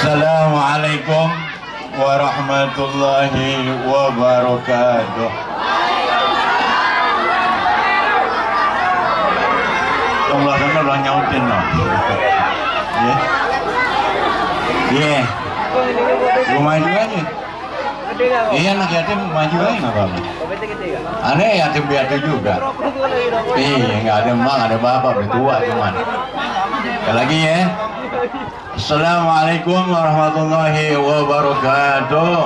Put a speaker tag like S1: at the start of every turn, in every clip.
S1: Assalamualaikum warahmatullahi wabarakatuh. Allah dengar orang nyautin no. Iya. Gue maju aja. Iya anak yatim maju aja nggak apa-apa. Aneh yatim piatu juga. Iya nggak ada emak, ada bapak, bertua cuman. Sekali lagi ya. Assalamualaikum warahmatullahi wabarakatuh.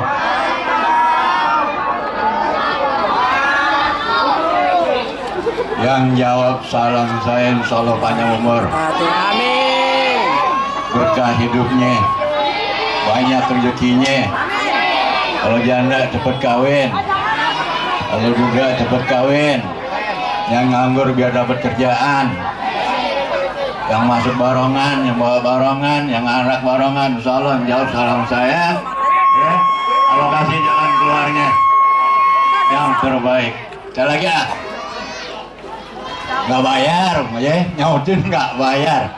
S1: Yang jawab salam saya insyaallah panjang umur.
S2: Amin.
S1: Berkah hidupnya, banyak rezekinya. Kalau janda cepet kawin, kalau juga cepet kawin. Yang nganggur biar dapat kerjaan. Yang masuk barongan, yang bawa barongan, yang anak barongan, insyaallah jawab salam saya. Ya, alokasi jalan keluarnya yang terbaik. Sekali lagi ah. Nggak bayar, ya nyautin nggak bayar.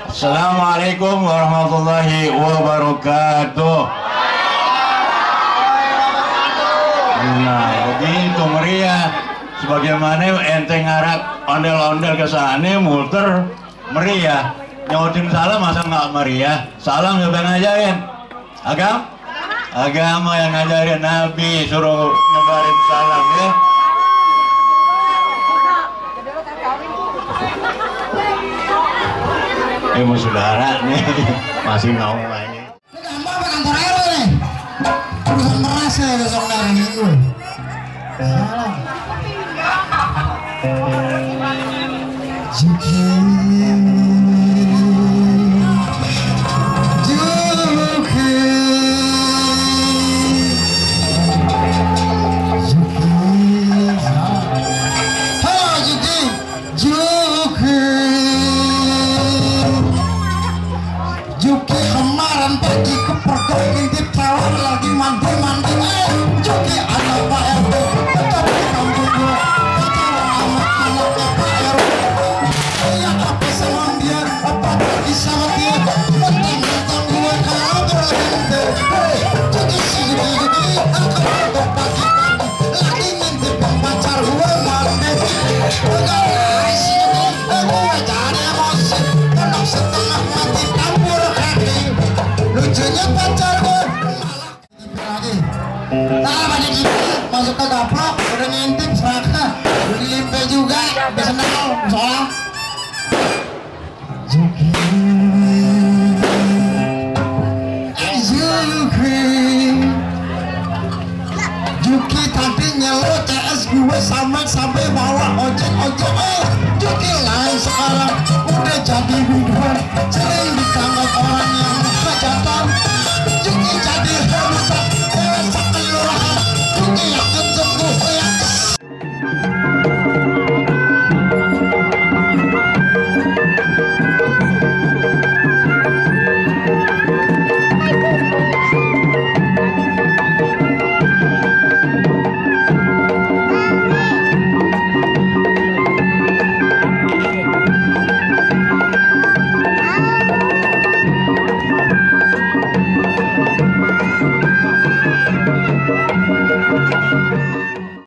S1: Assalamualaikum warahmatullahi wabarakatuh. Nah begitu meriah. Sebagaimana ente ngarak ondel-ondel ke sana muter meriah. Nyautin salam masa nggak meriah? Salam siapa yang ngajarin? Agama yang ngajarin, Nabi suruh nyebarin salam ya. Ibu saudara nih masih mau aja.
S3: Gampang apa kantor RW nih? Urusan beras ya besok dari minggu. Salam. Juki kemarin pergi ke pergok ngintip cewek lagi mandi-mandi. Juki anak Pak RW tetap di kampung gua. Ketawa sama anaknya Pak RW. Iya apa sama dia, apa lagi sama dia. Mentang-mentang gue kalau berlente. Juki si Juki aku untuk pagi-pagi lagi ngintip pacar gue mandi. Enggak si Juki gue jadi emosi. Tolong setengah mati campur hati. Lucunya pacar gue lagi. Nah banyak ini masuk ke gaplok udah ngintip seraka. Beli limpe juga bisa nol soalnya. Juki Juki tadi nyelo CS gue sampai bawa ojek. Juki lain sekarang udah jadi buruan, sering ditangkap orang yang kejahatan. Juki jadi hebat, dewasa kelurahan. Juki yang